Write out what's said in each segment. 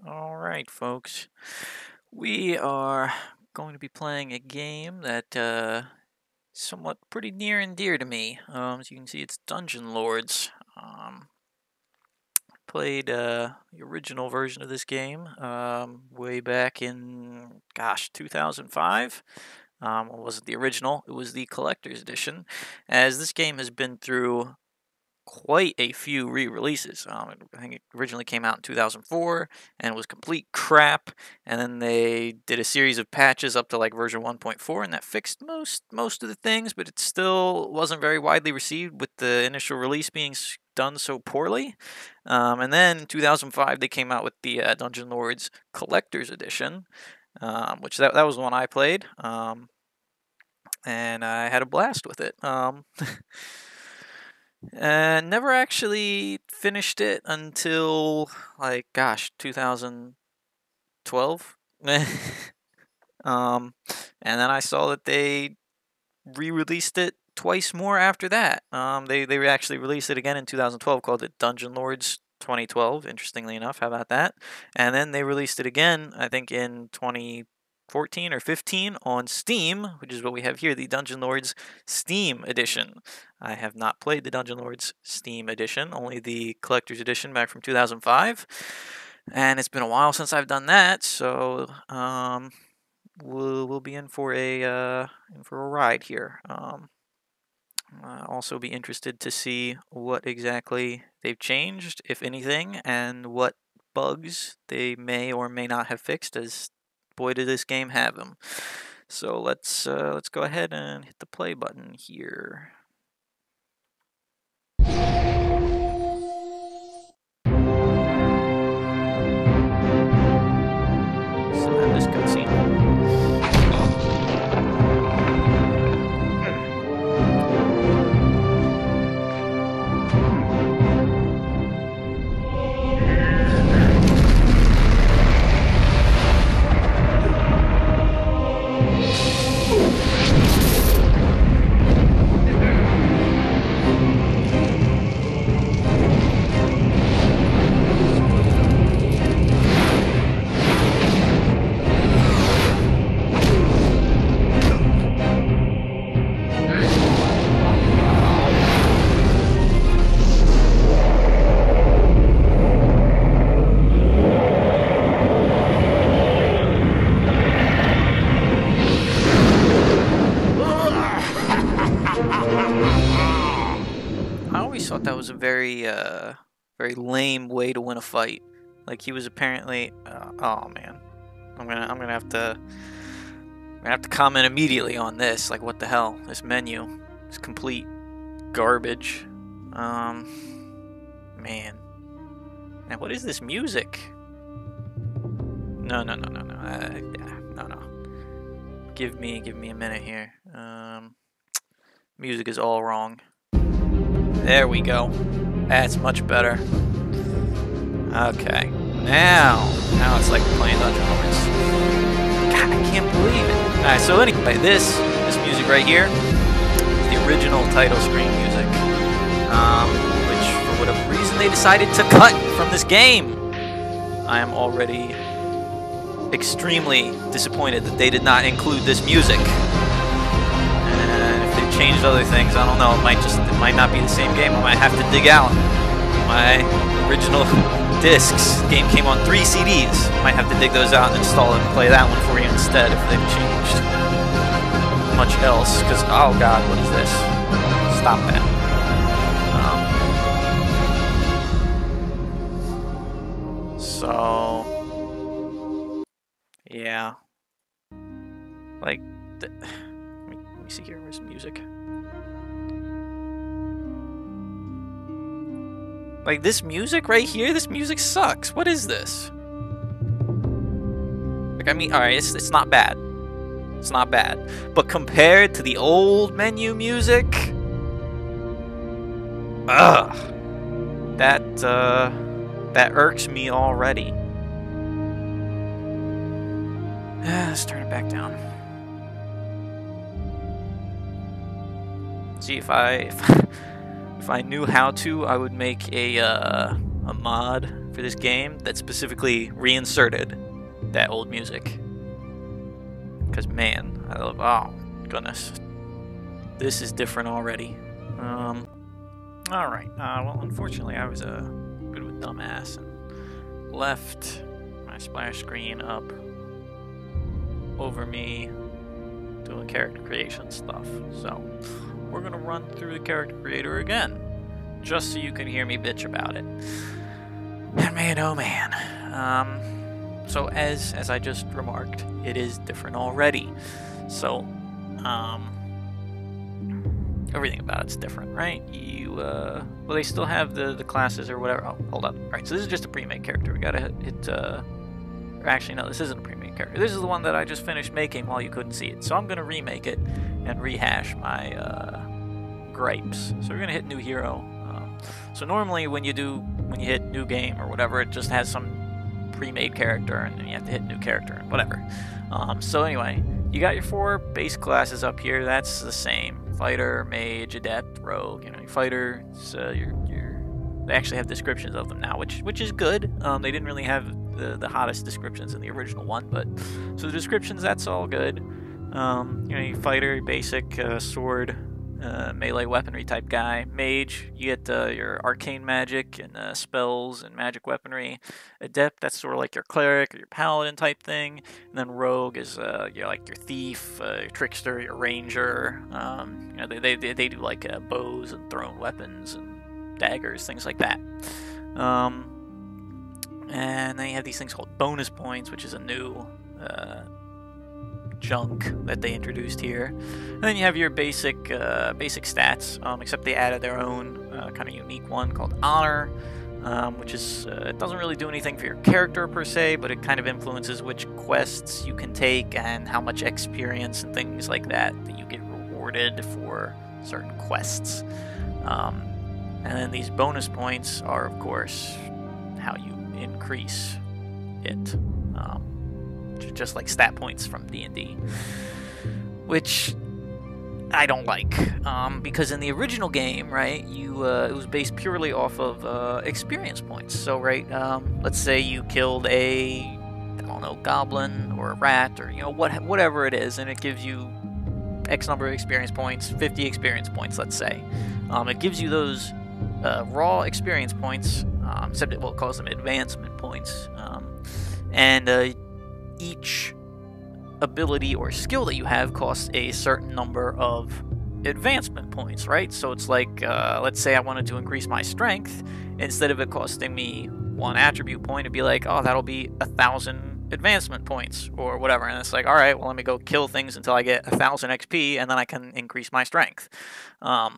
Alright, folks. We are going to be playing a game that is somewhat pretty near and dear to me. As you can see, it's Dungeon Lords. Played the original version of this game way back in, 2005. It wasn't the original, it was the Collector's Edition, as this game has been through quite a few re-releases. I think it originally came out in 2004 and was complete crap, and then they did a series of patches up to like version 1.4, and that fixed most of the things, but it still wasn't very widely received with the initial release being done so poorly. And then in 2005 they came out with the Dungeon Lords Collector's Edition, which that was the one I played, and I had a blast with it. And never actually finished it until, like, 2012. And then I saw that they re-released it twice more after that. They actually released it again in 2012, called it Dungeon Lords 2012, interestingly enough. How about that? And then they released it again, I think, in 2014 or 15 on Steam, which is what we have here, the Dungeon Lords Steam Edition. I have not played the Dungeon Lords Steam Edition, only the Collector's Edition back from 2005. And it's been a while since I've done that, so we'll be in for a ride here. I'll also be interested to see what exactly they've changed, if anything, and what bugs they may or may not have fixed, as boy did this game have them. So let's go ahead and hit the play button here. So this cutscene. Thought that was a very lame way to win a fight. Like, he was apparently oh man, I'm gonna have to comment immediately on this. Like, what the hell? This menu is complete garbage. Man. Now, what is this music? No. No. Give me a minute here. Music is all wrong. There we go. That's much better. Okay. Now it's like playing Dungeon Lords. God, I can't believe it. Alright, so anyway, this music right here is the original title screen music. Which, for whatever reason, they decided to cut from this game. I am already extremely disappointed that they did not include this music. Changed other things, I don't know, it might not be the same game. I might have to dig out my original discs. The game came on 3 CDs. Might have to dig those out and install it and play that one for you instead if they've changed much else, because oh god, what is this? Stop that. So yeah, like let me see here, where's the music? Like, this music right here, this music sucks. What is this? Like, I mean, alright, it's not bad. It's not bad. But compared to the old menu music, ugh, that irks me already. Let's turn it back down. See, if I knew how to, I would make a mod for for this game that specifically reinserted that old music. Because, man, I love... Oh, goodness. This is different already. Alright. Well, unfortunately, I was good with dumbass and left my splash screen up over me doing character creation stuff. So, we're going to run through the character creator again, just so you can hear me bitch about it. And man, oh man. So as I just remarked, it is different already. So, everything about it's different, right? Well, they still have the classes or whatever. Oh, hold up. All right, so this is just a pre-made character. We gotta hit, or actually, no, this isn't a pre-made character. This is the one that I just finished making while you couldn't see it. So I'm gonna remake it and rehash my gripes. So we're gonna hit new hero. So normally when you hit new game or whatever, it just has some pre-made character, and then you have to hit new character and whatever. So anyway, you got your 4 base classes up here. That's the same: fighter, mage, adept, rogue. You know, your fighter. So they actually have descriptions of them now, which is good. They didn't really have the hottest descriptions in the original one, but so the descriptions, that's all good. You know, your fighter, basic sword, melee weaponry type guy. Mage, you get your arcane magic and spells and magic weaponry. Adept, that's sort of like your cleric or your paladin type thing. And then rogue is you're like your thief, your trickster, your ranger. You know, they do like bows and thrown weapons and daggers, things like that. And then you have these things called bonus points, which is a new junk that they introduced here. And then you have your basic stats, except they added their own kind of unique one called honor, which is it doesn't really do anything for your character per se, but it kind of influences which quests you can take and how much experience and things like that you get rewarded for certain quests. And then these bonus points are, of course, how you increase it. Just like stat points from D&D, which I don't like, because in the original game, right, it was based purely off of experience points. So, right, let's say you killed a, I don't know, goblin or a rat or, you know, whatever it is, and it gives you X number of experience points, 50 experience points, let's say. It gives you those raw experience points, except it will call them advancement points, and each ability or skill that you have costs a certain number of advancement points, right? So it's like, let's say I wanted to increase my strength. Instead of it costing me 1 attribute point, it'd be like, oh, that'll be 1,000 advancement points or whatever. And it's like, all right, well, let me go kill things until I get 1,000 XP, and then I can increase my strength. I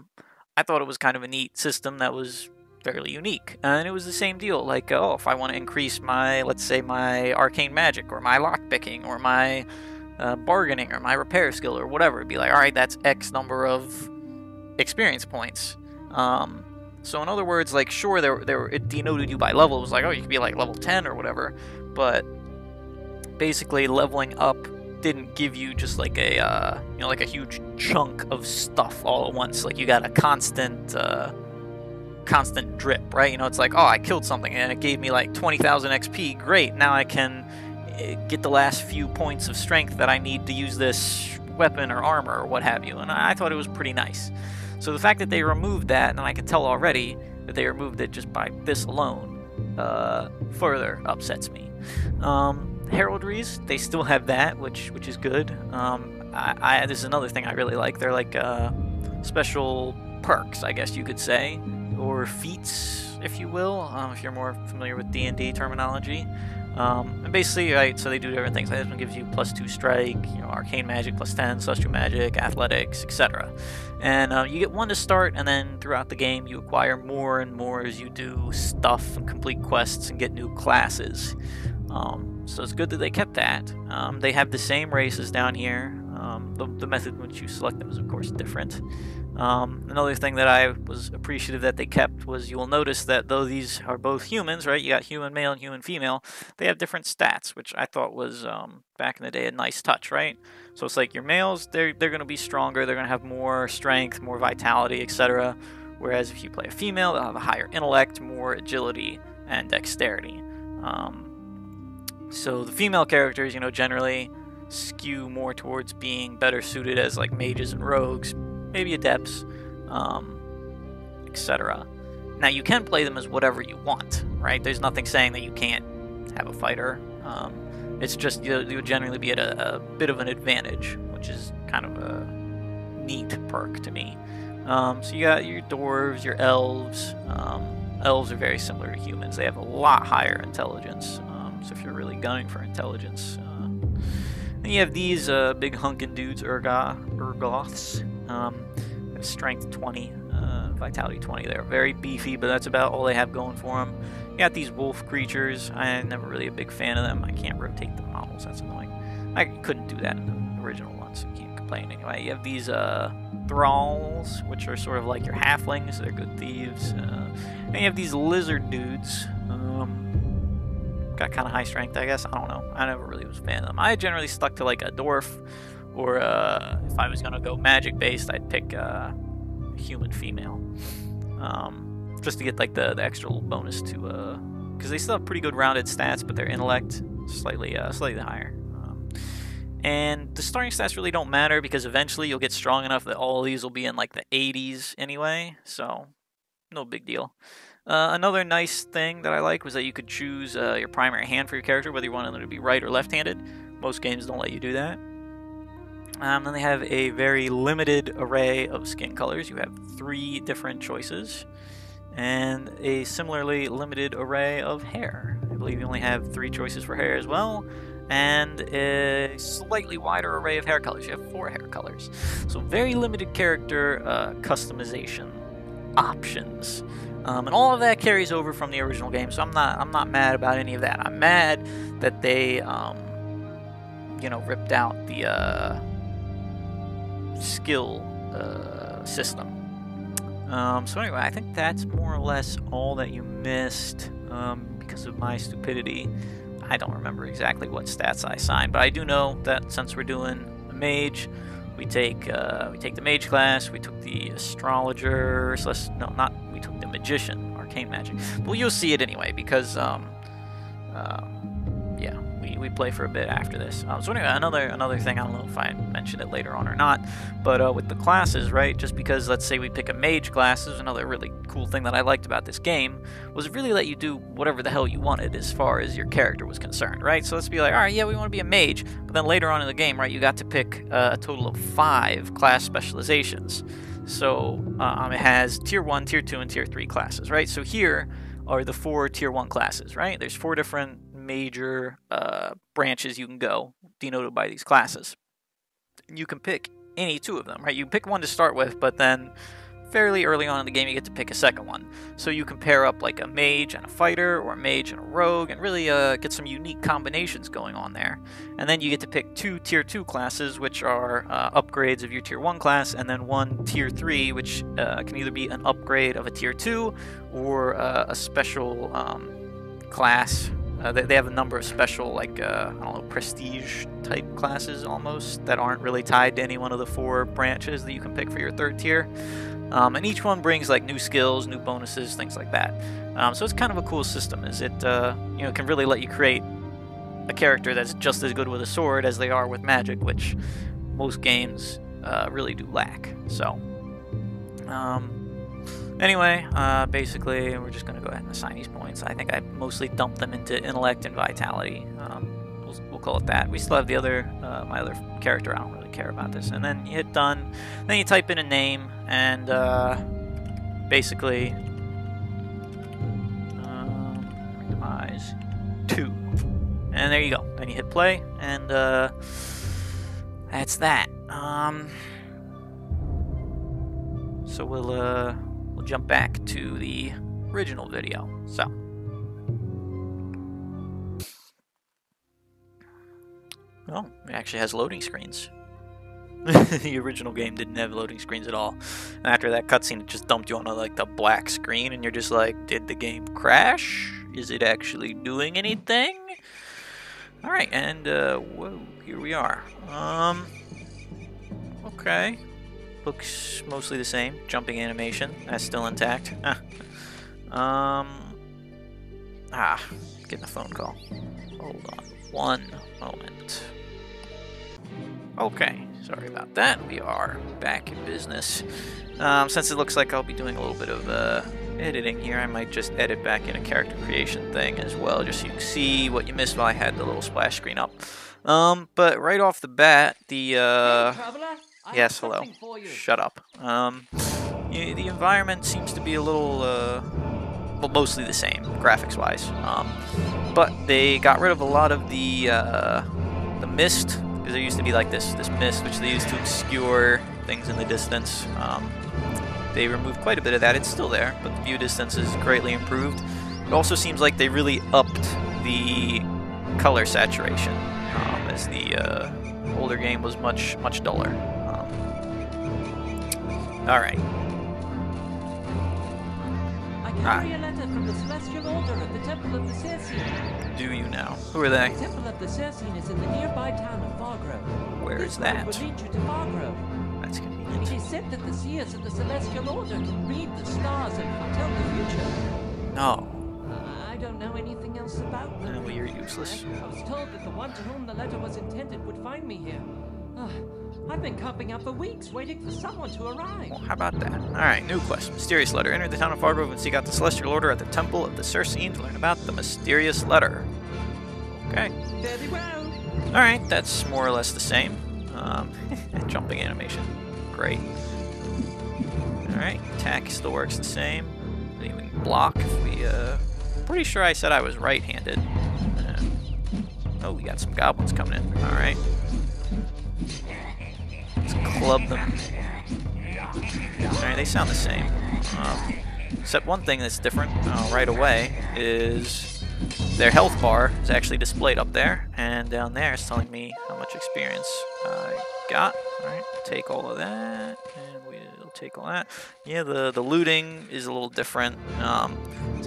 thought it was kind of a neat system that was fairly unique, and it was the same deal. Like, oh, if I want to increase my, let's say, my arcane magic or my lockpicking or my bargaining or my repair skill or whatever, it'd be like, all right, that's X number of experience points. So in other words, like, sure, it denoted you by level. It was like, oh, you could be like level 10 or whatever, but basically leveling up didn't give you just like a you know, like a huge chunk of stuff all at once. Like, you got a constant drip, right? You know, it's like, oh, I killed something and it gave me like 20,000 XP. Great, now I can get the last few points of strength that I need to use this weapon or armor or what have you. And I thought it was pretty nice. So the fact that they removed that, and I can tell already that they removed it just by this alone, further upsets me. Heraldries, they still have that, which is good. This is another thing I really like. They're like special perks, I guess you could say, or feats, if you will, if you're more familiar with D&D terminology. And basically, right, so they do different things. This one gives you +2 strike, you know, arcane magic +10, celestial magic, athletics, etc. And you get 1 to start, and then throughout the game you acquire more and more as you do stuff and complete quests and get new classes. So it's good that they kept that. They have the same races down here. The method in which you select them is, of course, different. Another thing that I was appreciative that they kept was, you will notice that though these are both humans, right, you got human male and human female, they have different stats, which I thought was, back in the day, a nice touch, right? So it's like your males, they're going to be stronger, they're going to have more strength, more vitality, etc. Whereas if you play a female, they'll have a higher intellect, more agility, and dexterity. So the female characters, generally skew more towards being better suited as like mages and rogues, maybe adepts, etc. Now you can play them as whatever you want, right? There's nothing saying that you can't have a fighter. It's just you'll generally be at a bit of an advantage, which is kind of a neat perk to me. So you got your dwarves, your elves. Elves are very similar to humans. They have a lot higher intelligence. So if you're really gunning for intelligence, then you have these big hunkin' dudes, Urgoths. Strength 20, Vitality 20. They're very beefy, but that's about all they have going for them. You got these wolf creatures. I'm never really a big fan of them. I can't rotate the models. That's annoying. I couldn't do that in the original one, so you can't complain anyway. You have these thralls, which are sort of like your halflings. They're good thieves. And you have these lizard dudes. Got kind of high strength, I guess. I don't know. I never really was a fan of them. I generally stuck to like a dwarf, or if I was gonna go magic based, I'd pick a human female, just to get like the extra little bonus to because they still have pretty good rounded stats, but their intellect slightly higher. And the starting stats really don't matter because eventually you'll get strong enough that all of these will be in like the 80s anyway, so no big deal. Another nice thing that I like was that you could choose your primary hand for your character, whether you wanted them to be right or left-handed. Most games don't let you do that. Then they have a very limited array of skin colors. You have 3 different choices, and a similarly limited array of hair. I believe you only have 3 choices for hair as well, and a slightly wider array of hair colors. You have 4 hair colors. So very limited character customization options. And all of that carries over from the original game, so I'm not mad about any of that. I'm mad that they ripped out the skill system. So anyway, I think that's more or less all that you missed because of my stupidity. I don't remember exactly what stats I assigned, but I do know that since we're doing a mage, we take the mage class, we took the astrologer, we took the magician, arcane magic. Well, you'll see it anyway because yeah, we play for a bit after this. So anyway, another thing, I don't know if I mentioned it later on or not, but with the classes, right? Just because let's say we pick a mage class, is another really cool thing that I liked about this game was it really let you do whatever the hell you wanted as far as your character was concerned, right? So let's be like, all right, yeah, we want to be a mage, but then later on in the game, right, you got to pick a total of 5 class specializations. So it has tier 1, tier 2, and tier 3 classes, right? So here are the 4 tier 1 classes, right? There's 4 different major branches you can go, denoted by these classes. You can pick any 2 of them, right? You pick one to start with, but then fairly early on in the game you get to pick a second one. So you can pair up like a mage and a fighter, or a mage and a rogue, and really get some unique combinations going on there. And then you get to pick 2 tier 2 classes, which are upgrades of your tier 1 class, and then 1 tier 3, which can either be an upgrade of a tier 2 or a special class. They have a number of special, like, I don't know, prestige-type classes, almost, that aren't really tied to any one of the 4 branches that you can pick for your 3rd tier. And each one brings, like, new skills, new bonuses, things like that. So it's kind of a cool system, as it, can really let you create a character that's just as good with a sword as they are with magic, which most games really do lack. So, anyway, basically, we're just going to go ahead and assign these points. I think I mostly dumped them into intellect and vitality. We'll call it that. We still have the other, my other character. I don't really care about this. And then you hit done. Then you type in a name, and basically, randomize 2. And there you go. Then you hit play, and that's that. So we'll jump back to the original video. So, oh, it actually has loading screens. The original game didn't have loading screens at all. And after that cutscene, it just dumped you on like the black screen, and you're just like, did the game crash? Is it actually doing anything? All right, and whoa, here we are. Okay. Looks mostly the same. Jumping animation, that's still intact. getting a phone call. Hold on one moment. Okay, sorry about that. We are back in business. Since it looks like I'll be doing a little bit of editing here, I might just edit back in a character creation thing as well, just so you can see what you missed while I had the little splash screen up. But right off the bat, the yes, hello. Shut up. The environment seems to be a little, well, mostly the same, graphics-wise. But they got rid of a lot of the mist, because there used to be like this mist, which they used to obscure things in the distance. They removed quite a bit of that. It's still there, but the view distance is greatly improved. It also seems like they really upped the color saturation, as the older game was much duller. Alright. I carry a letter from the Celestial Order at the Temple of the Circene. Do you now? Who are they? The Temple of the Circene is in the nearby town of Fargrove. Where This is that? road will lead you to Fargrove. That's It convenient. is said that the seers of the Celestial Order can read the stars and foretell the future. No. I don't know anything else about them. Well, you're useless. I was told that the one to whom the letter was intended would find me here. I've been camping out for weeks, waiting for someone to arrive. Well, how about that? Alright, new quest. Mysterious letter. Enter the town of Fargrove and seek out the Celestial Order at the Temple of the Circene to learn about the mysterious letter. Okay. Very well. Alright, that's more or less the same. Jumping animation. Great. Alright, attack still works the same. Even block if we, pretty sure I said I was right-handed. Oh, we got some goblins coming in. Alright. Let's club them. Alright, they sound the same. Except one thing that's different right away is their health bar is actually displayed up there, and down there is telling me how much experience I got. Alright, take all of that, and we'll take all that. Yeah, the looting is a little different. So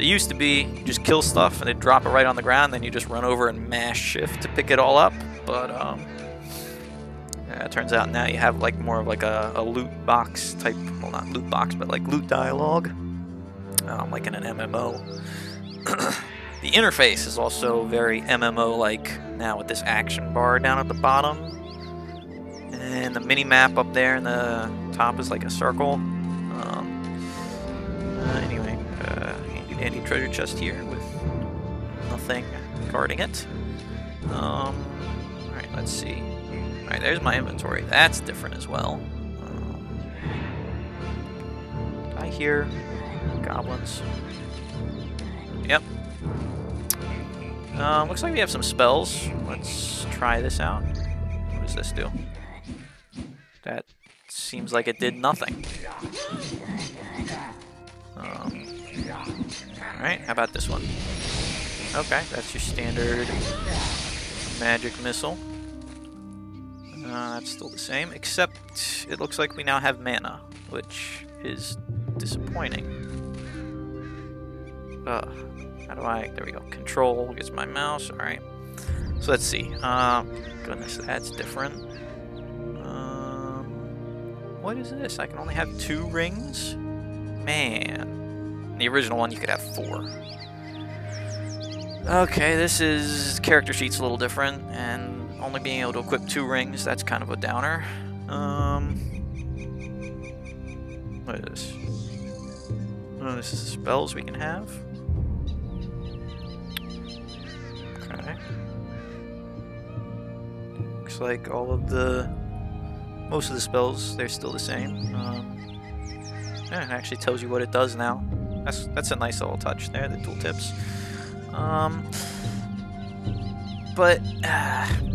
it used to be you just kill stuff and they'd drop it right on the ground, then you just run over and mash shift to pick it all up. But it turns out now you have like more of like a loot box type, well, not loot box, but like loot dialogue, like in an MMO. The interface is also very MMO-like now, with this action bar down at the bottom, and the mini map up there in the top is like a circle. Anyway, handy treasure chest here with nothing guarding it. Alright, let's see. Alright, there's my inventory. That's different as well. I hear goblins. Yep. Looks like we have some spells. Let's try this out. What does this do? That seems like it did nothing. Alright, how about this one? Okay, that's your standard magic missile. That's still the same, except it looks like we now have mana, which is disappointing. How do I... There we go. Control gets my mouse. Alright. So let's see. Goodness, that's different. What is this? I can only have 2 rings? Man. In the original one, you could have 4. Okay, this is... Character sheet's a little different, and only being able to equip 2 rings, that's kind of a downer. What is this? Oh, this is the spells we can have. Okay. Looks like all of the... Most of the spells, they're still the same. Yeah, it actually tells you what it does now. That's a nice little touch there, the tooltips. But,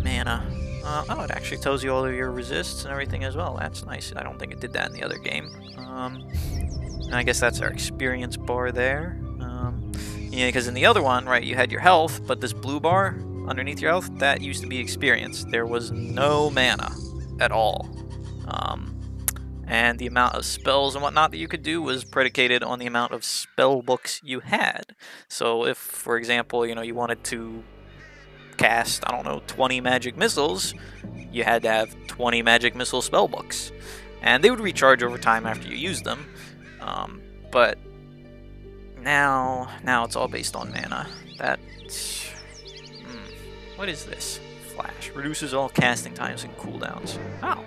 mana. Oh, it actually tells you all of your resists and everything as well. That's nice. I don't think it did that in the other game. And I guess that's our experience bar there. Yeah, because in the other one, right, you had your health, but this blue bar underneath your health, that used to be experience. There was no mana at all. And the amount of spells and whatnot that you could do was predicated on the amount of spell books you had. So if, for example, you wanted to cast, I don't know, 20 magic missiles, you had to have 20 magic missile spell books. And they would recharge over time after you used them. But now it's all based on mana. That... What is this? Flash. Reduces all casting times and cooldowns. Oh.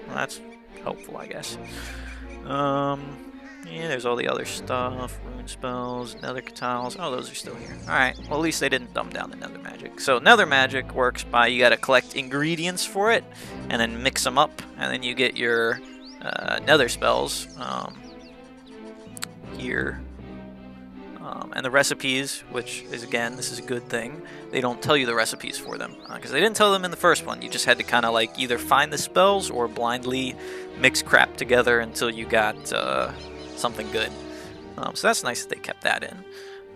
Well, that's helpful, I guess. Yeah, there's all the other stuff. Rune spells, nether tiles. Oh, those are still here. Alright, well at least they didn't dumb down the nether magic. So nether magic works by you gotta collect ingredients for it, and then mix them up, and then you get your nether spells here. And the recipes, which is, again, this is a good thing, they don't tell you the recipes for them. Because they didn't tell them in the first one. You just had to kind of like either find the spells or blindly mix crap together until you got something good. So that's nice that they kept that in.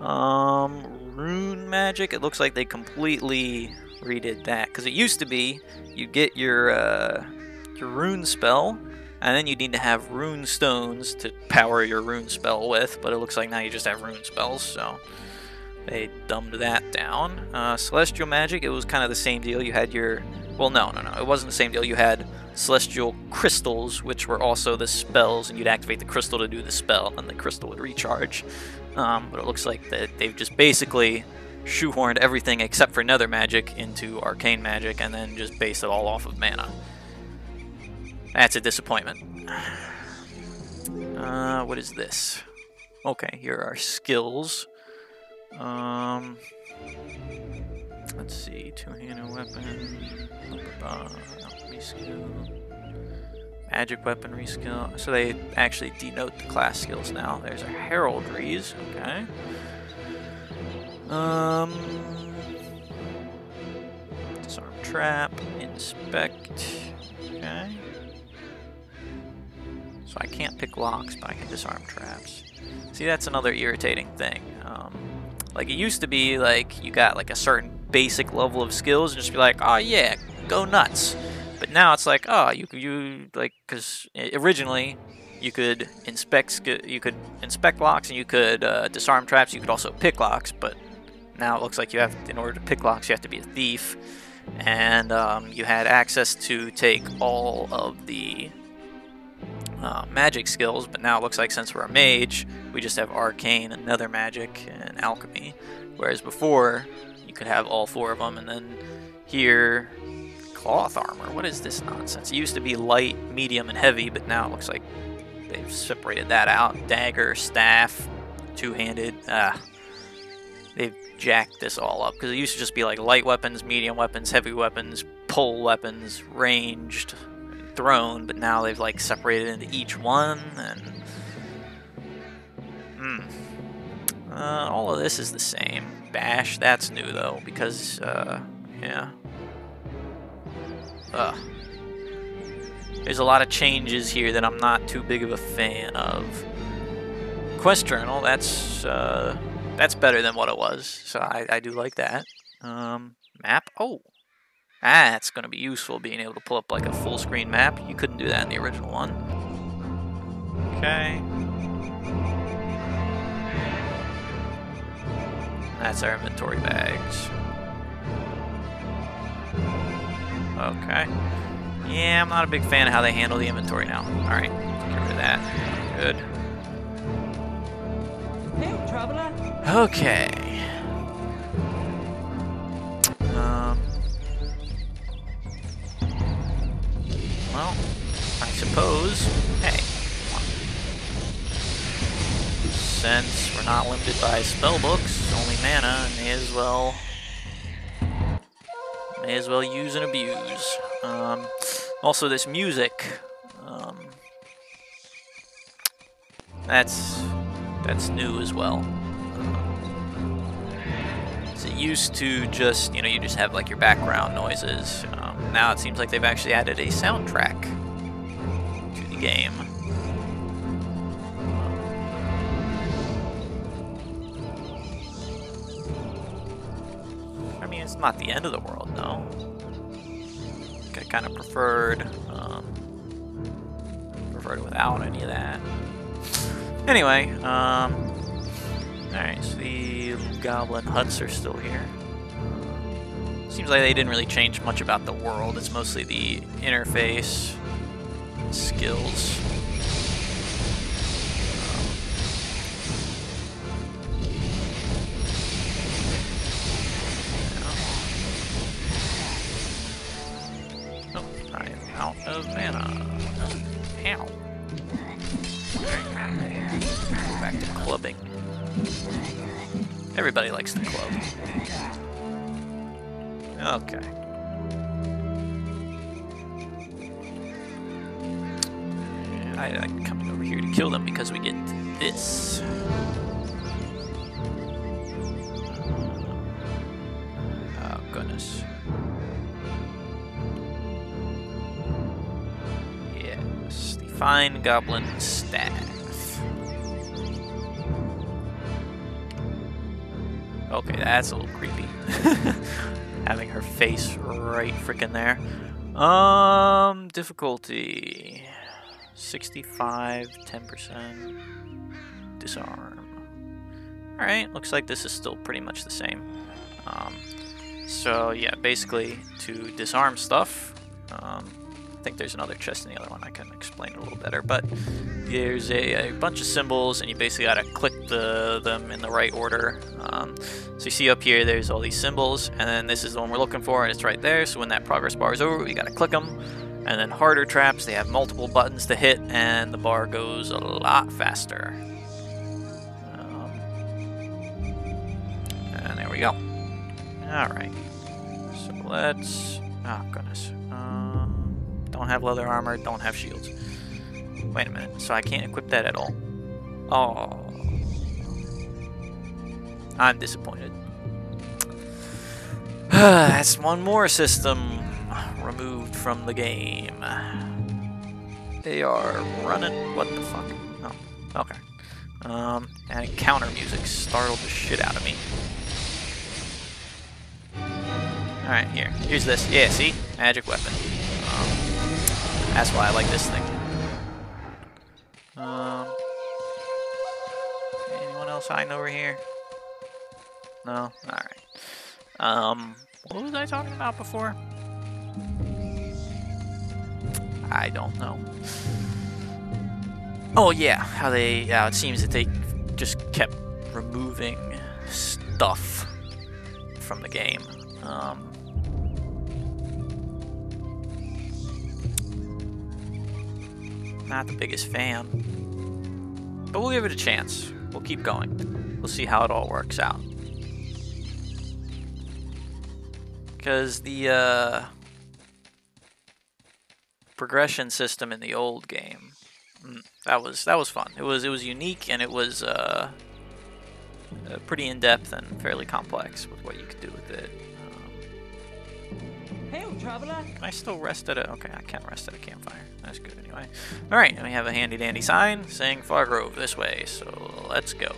Rune magic, it looks like they completely redid that. Because it used to be, you get your rune spell, and then you need to have rune stones to power your rune spell with, but it looks like now you just have rune spells, so they dumbed that down. Celestial magic, it was kind of the same deal. You had your... Well, no, it wasn't the same deal. You had celestial crystals, which were also the spells, and you'd activate the crystal to do the spell, and the crystal would recharge. But it looks like that they've just basically shoehorned everything except for nether magic into arcane magic, and then just based it all off of mana. That's a disappointment. What is this? Okay, here are skills. Let's see, two-handed weapon, alchemy skill, magic weaponry skill. So they actually denote the class skills now. There's a heraldries, okay. Disarm trap, inspect, okay. So I can't pick locks, but I can disarm traps. See, that's another irritating thing. Like, it used to be, like, you got, like, a certain basic level of skills and just be like, oh, yeah, go nuts. But now it's like, oh, you like, because originally you could inspect locks and you could disarm traps. You could also pick locks, but now it looks like you have, in order to pick locks, you have to be a thief. And you had access to take all of the magic skills, but now it looks like since we're a mage, we just have arcane and nether magic and alchemy, whereas before you could have all four of them. And then here, cloth armor, what is this nonsense? It used to be light, medium, and heavy, but now it looks like they've separated that out. Dagger, staff, two-handed, they've jacked this all up, because it used to just be like light weapons, medium weapons, heavy weapons, pole weapons, ranged, thrown, but now they've like separated into each one, and all of this is the same. Bash, that's new though, because yeah, there's a lot of changes here that I'm not too big of a fan of. Quest journal, that's better than what it was, so I do like that. Map, oh, that's going to be useful, being able to pull up like a full screen map. You couldn't do that in the original one. Okay. That's our inventory bags. Okay. Yeah, I'm not a big fan of how they handle the inventory now. Alright, get rid of that. Good. Hey, traveler. Okay. Well, I suppose, hey, since we're not limited by spell books, only mana, may as well use and abuse. Also, this music, that's new as well. So it used to just, you just have like your background noises. Now it seems like they've actually added a soundtrack to the game. I mean, it's not the end of the world, no. I kind of preferred it without any of that. Anyway, alright, so the goblin huts are still here. Seems like they didn't really change much about the world. It's mostly the interface, skills. of mana. Ow. Back to clubbing. Everybody likes the club. Okay. I'm coming over here to kill them because we get this. Oh, goodness. Yes, the fine goblin staff. Okay, that's a little creepy. Having her face right frickin' there. Difficulty 65, 10%. Disarm. Alright, looks like this is still pretty much the same. So yeah, basically to disarm stuff, I think there's another chest in the other one. I can explain it a little better, but there's a bunch of symbols, and you basically gotta click them in the right order. So you see up here, there's all these symbols, and then this is the one we're looking for, and it's right there. So when that progress bar is over, we gotta click them. And then harder traps, they have multiple buttons to hit, and the bar goes a lot faster. And there we go. Alright. So let's... Oh, goodness. Don't have leather armor, don't have shields. Wait a minute, so I can't equip that at all. Oh. I'm disappointed. That's one more system removed from the game. They are running... What the fuck? Oh, okay. And counter music startled the shit out of me. Alright, here's this. Yeah, see? Magic weapon. That's why I like this thing. Anyone else hiding over here? No? Alright. What was I talking about before? I don't know. Oh yeah, how they... Yeah, it seems that they just kept removing stuff from the game. Not the biggest fan. But we'll give it a chance. We'll keep going. We'll see how it all works out. Because the progression system in the old game, that was fun. It was unique, and it was pretty in depth and fairly complex with what you could do with it. Hail, traveler! Can I still rest at a... Okay, I can't rest at a campfire. That's good anyway. Alright, and we have a handy-dandy sign saying Fargrove this way, so let's go.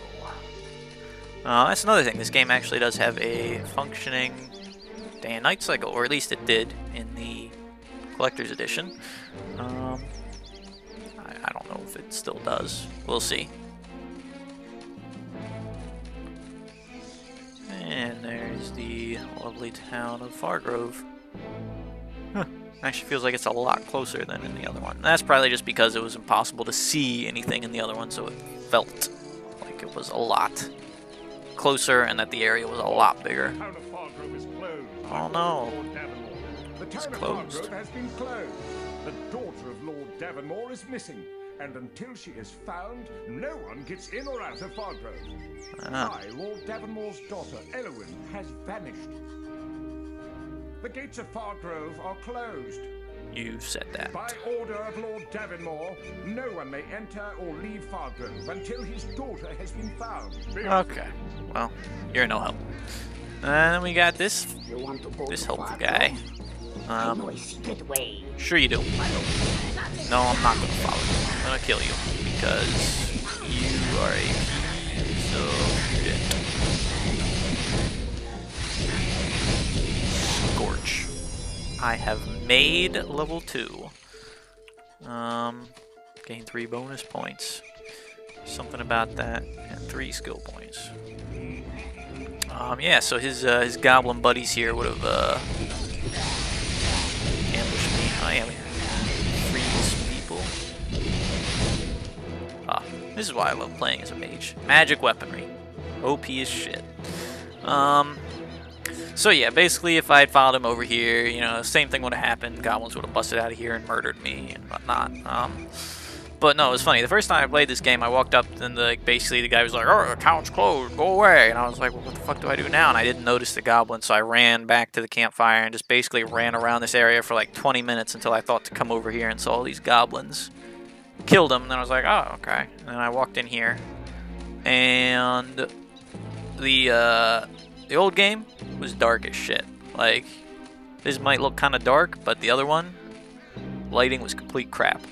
That's another thing. This game actually does have a functioning day and night cycle, or at least it did in the Collector's Edition. I don't know if it still does. We'll see. And there's the lovely town of Fargrove. Huh. Actually feels like it's a lot closer than in the other one. That's probably just because it was impossible to see anything in the other one, so it felt like it was a lot closer and that the area was a lot bigger. The town of Fargrove is closed. Oh no. The It's town of closed. Fargrove has been closed. The daughter of Lord Davonmore is missing, and until she is found, no one gets in or out of Fargrove. Ah. I, Lord Davonmore's daughter, Elowyn, has vanished. The gates of Fargrove are closed. You said that. By order of Lord Davonmore, no one may enter or leave Fargrove until his daughter has been found. Okay. Well, you're no help. And then we got this helpful guy. Sure you do. No, I'm not gonna follow you. I'm gonna kill you because you are a piece of shit. Scorch. I have made level 2. Gain 3 bonus points. Something about that, and 3 skill points. Yeah, so his goblin buddies here would have ambushed me. I am freeze people. This is why I love playing as a mage. Magic weaponry. OP as shit. So yeah, basically if I had followed him over here, you know, same thing would have happened. Goblins would have busted out of here and murdered me and whatnot. But no, it was funny. The first time I played this game, I walked up and basically the guy was like, "Oh, the town's closed. Go away." And I was like, "Well, what the fuck do I do now?" And I didn't notice the goblin, so I ran back to the campfire and just basically ran around this area for like 20 minutes until I thought to come over here and saw all these goblins. Killed them, and then I was like, "Oh, okay." And then I walked in here, and the old game was dark as shit. Like, this might look kind of dark, but the other one, lighting was complete crap.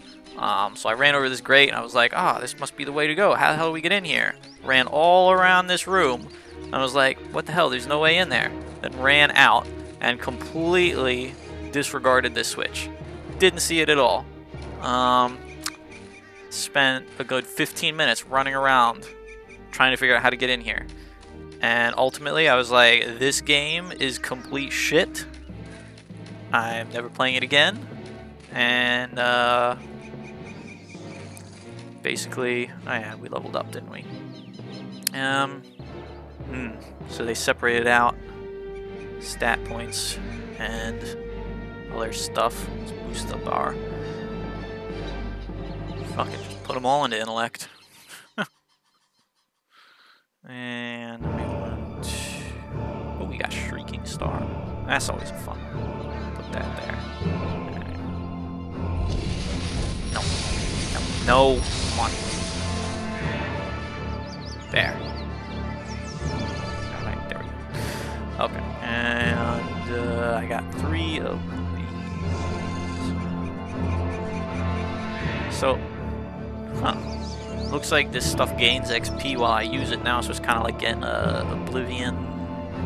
So I ran over this grate and I was like, "Ah, this must be the way to go. How the hell do we get in here?" Ran all around this room and I was like, "What the hell? There's no way in there." Then ran out and completely disregarded this switch. Didn't see it at all. Spent a good 15 minutes running around trying to figure out how to get in here. And ultimately I was like, this game is complete shit. I'm never playing it again. And basically, oh yeah, we leveled up, didn't we? So they separated out stat points and other stuff. Let's boost up our... Fuck it, just put them all into intellect. And we want... Oh, we got Shrieking Star. That's always fun. Put that there. No. No. Come on. There. Alright, there we go. Okay. And I got 3 of these. So, looks like this stuff gains XP while I use it now, so it's kind of like getting Oblivion,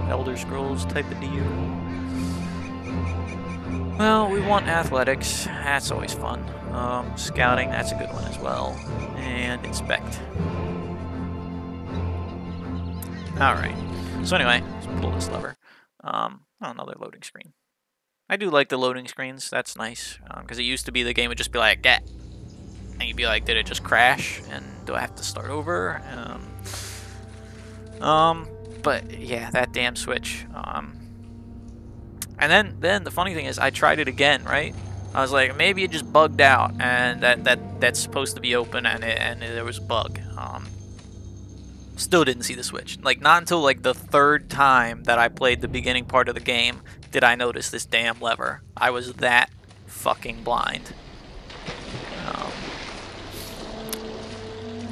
Elder Scrolls type of deal. Well, we want athletics. That's always fun. Scouting, that's a good one as well. And inspect. Alright. So anyway, let's pull this lever. Another loading screen. I do like the loading screens. That's nice. Because it used to be the game would just be like, get. And you'd be like, did it just crash? And do I have to start over? But yeah, that damn switch. And then the funny thing is, I tried it again, right? I was like, maybe it just bugged out, and that's supposed to be open, and there was a bug. Still didn't see the switch. Like, not until like the 3rd time that I played the beginning part of the game did I notice this damn lever. I was that fucking blind.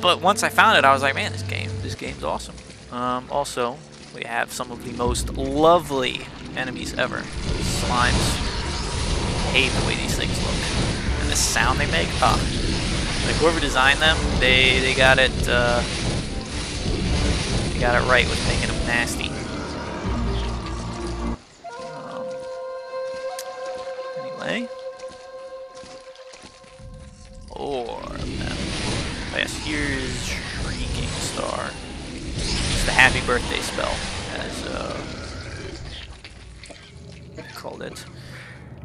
But once I found it, I was like, man, this game's awesome. Also, we have some of the most lovely enemies ever. Slimes. Hate the way these things look. And the sound they make, like whoever designed them, they got it right with making them nasty. Anyway. Yes, here's Shrieking Star. It's the Happy Birthday spell, as called it.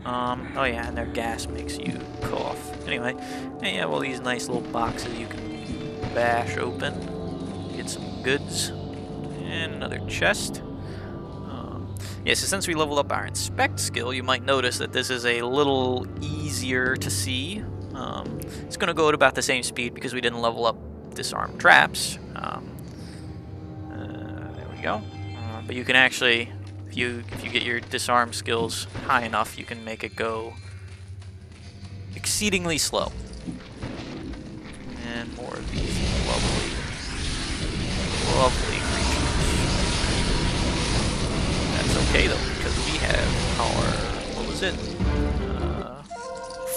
Oh yeah, and their gas makes you cough. Anyway, yeah, well, these nice little boxes you can bash open, get some goods, and another chest. Yeah, so since we leveled up our inspect skill, you might notice that this is a little easier to see. It's going to go at about the same speed because we didn't level up disarm traps. There we go. But you can actually, if you get your disarm skills high enough, you can make it go exceedingly slow. And more of these lovely creatures. That's okay though, because we have our, what was it?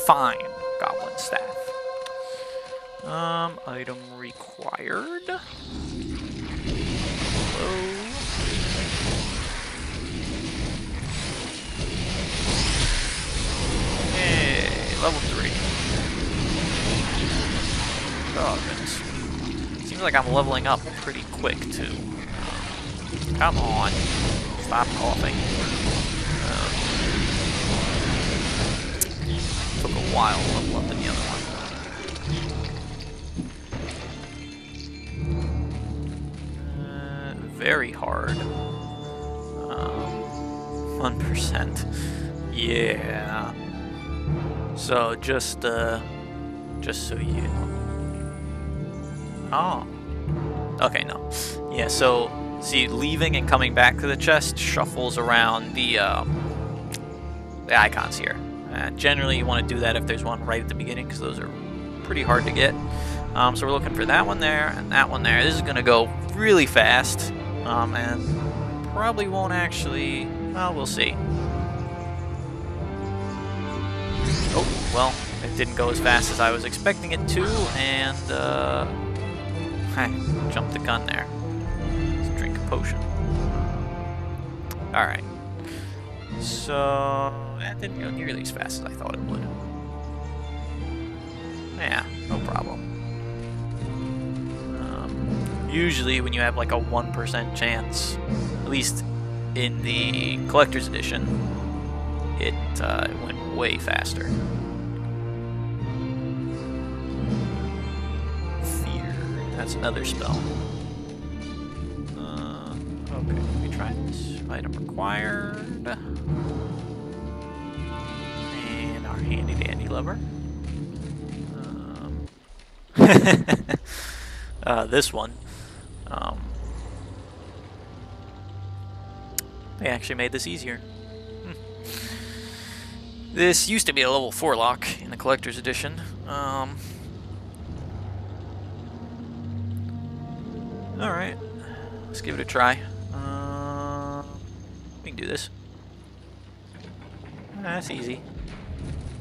Fine Goblin Staff. Item required. Hello. Hey, level 3. Oh, goodness. Seems like I'm leveling up pretty quick, too. Come on. Stop coughing. Took a while to level up in the other one. Very hard. 1%. Yeah. So just so you know. Oh. Okay, no. Yeah, so see, leaving and coming back to the chest shuffles around the icons here. Generally, you want to do that if there's one right at the beginning, because those are pretty hard to get. So we're looking for that one there and that one there. This is going to go really fast, and probably won't actually... Well, we'll see. Oh, well, it didn't go as fast as I was expecting it to, and I jumped the gun there. Let's drink a potion. Alright. So, that didn't go nearly as fast as I thought it would. Yeah, no problem. Usually when you have like a 1% chance, at least in the Collector's Edition, it went way faster. Fear, that's another spell. Okay, let me try this. Item required. And our handy dandy lever. This one. They actually made this easier. This used to be a level 4 lock in the Collector's Edition. Alright, let's give it a try. We can do this. That's easy.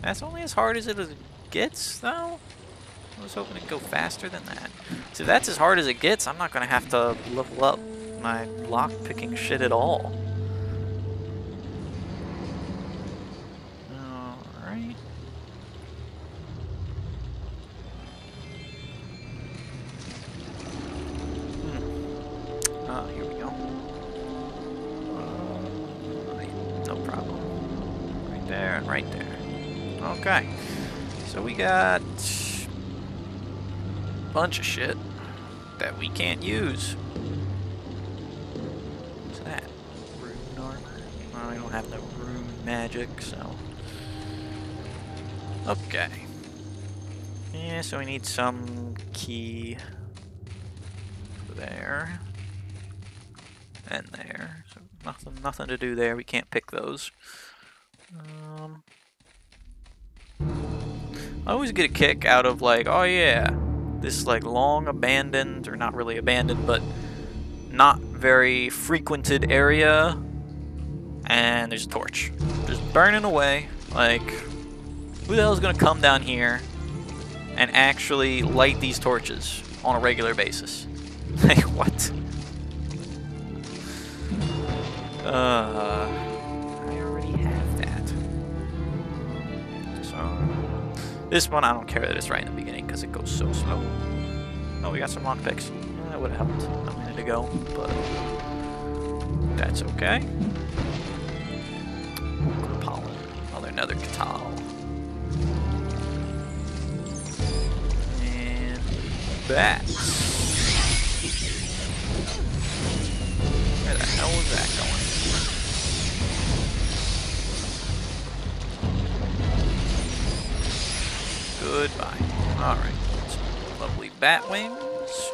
That's only as hard as it gets, though? I was hoping it'd go faster than that. So if that's as hard as it gets, I'm not going to have to level up my lock-picking shit at all. Alright. Here we go. No problem. Right there and right there. Okay. So we got bunch of shit that we can't use. What's that? Rune armor? Well, I don't have no rune magic, so... Okay. Yeah, so we need some key there. And there. So nothing to do there. We can't pick those. I always get a kick out of like, oh yeah, this like long abandoned, or not really abandoned, but not very frequented area, and there's a torch just burning away. Like, who the hell is gonna come down here and actually light these torches on a regular basis? Like, what? I already have that. So this one, I don't care that it's right in the beginning because it goes so slow. Oh, we got some lockpicks. That would have helped a minute ago, but that's okay. Pollen. Another Catal. And bats. Where the hell is that going? Goodbye. Alright. Some lovely bat wings.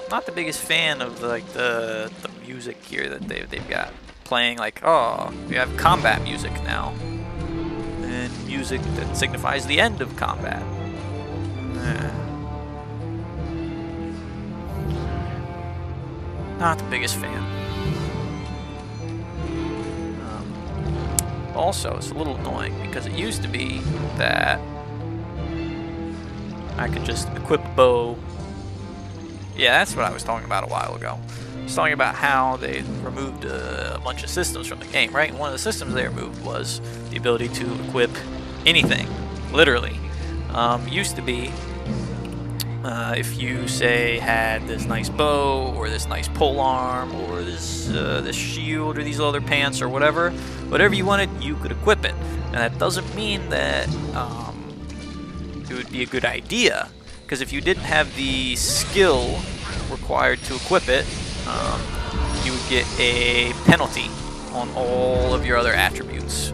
Not the biggest fan of like the music here that they've got playing. Like, oh, we have combat music now, and music that signifies the end of combat. Not the biggest fan. Also, it's a little annoying because it used to be that I could just equip a bow. Yeah, that's what I was talking about a while ago. I was talking about how they removed a bunch of systems from the game, right? And one of the systems they removed was the ability to equip anything, literally. Used to be, if you, say, had this nice bow, or this nice polearm, or this shield, or these leather pants, or whatever you wanted, you could equip it. And that doesn't mean that it would be a good idea, because if you didn't have the skill required to equip it, you would get a penalty on all of your other attributes.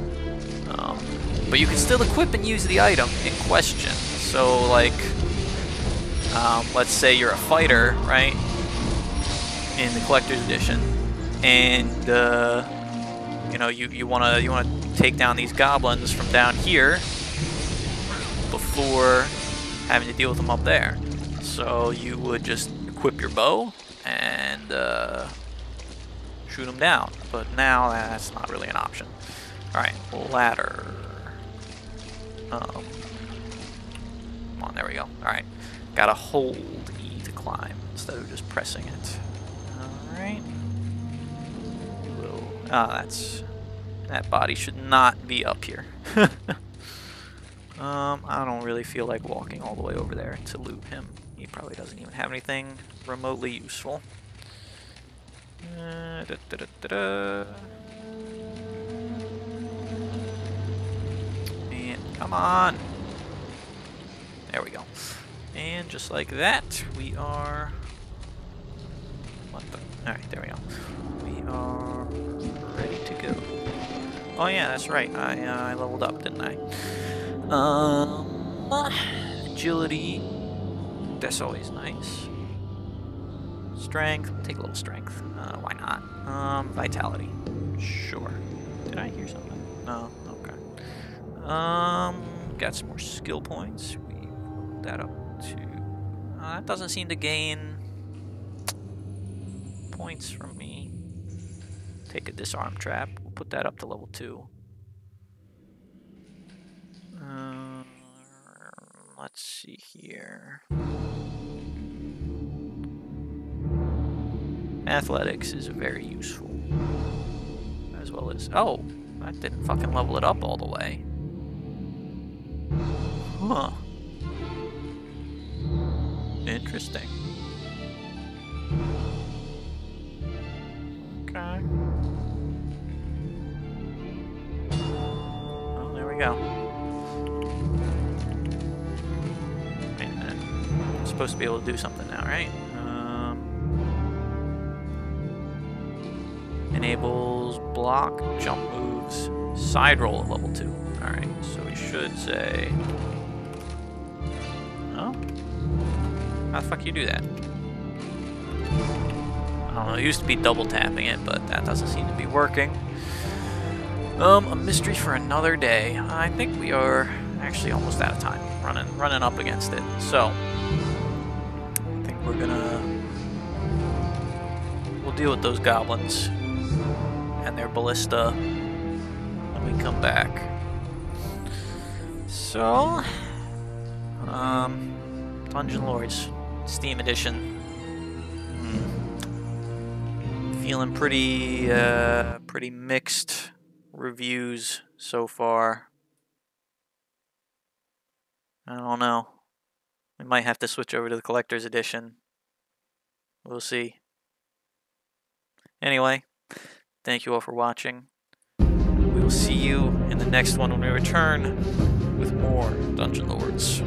But you can still equip and use the item in question. So, like, let's say you're a fighter, right, in the Collector's Edition, and you know, you wanna take down these goblins from down here before having to deal with them up there. So you would just equip your bow and shoot them down. But now that's not really an option. All right, ladder. Come on, there we go. All right, gotta hold E to climb instead of just pressing it. All right. That body should not be up here. I don't really feel like walking all the way over there to loot him. He probably doesn't even have anything remotely useful. And come on. There we go. And just like that, we are... What the... Alright, there we go. We are ready to go. Oh yeah, that's right. I leveled up, didn't I? Agility. That's always nice. Strength. Take a little strength. Why not? Vitality. Sure. Did I hear something? No. Okay. Got some more skill points. We put that up to... that doesn't seem to gain points from me. Take a disarm trap. We'll put that up to level 2. Let's see here. Athletics is very useful. As well as... Oh! That didn't fucking level it up all the way. Huh. Interesting. Okay. Oh, there we go. Wait a minute. I'm supposed to be able to do something now, right? Enables block, jump moves, side roll at level 2. Alright, so we should say... Oh? How the fuck you do that? I don't know, it used to be double tapping it, but that doesn't seem to be working. A mystery for another day. I think we are actually almost out of time, running up against it. So, I think we're gonna... We'll deal with those goblins and their ballista when we come back. So, Dungeon Lords, Steam Edition. Feeling pretty mixed reviews so far. I don't know. We might have to switch over to the Collector's Edition. We'll see. Anyway, thank you all for watching. We will see you in the next one when we return with more Dungeon Lords.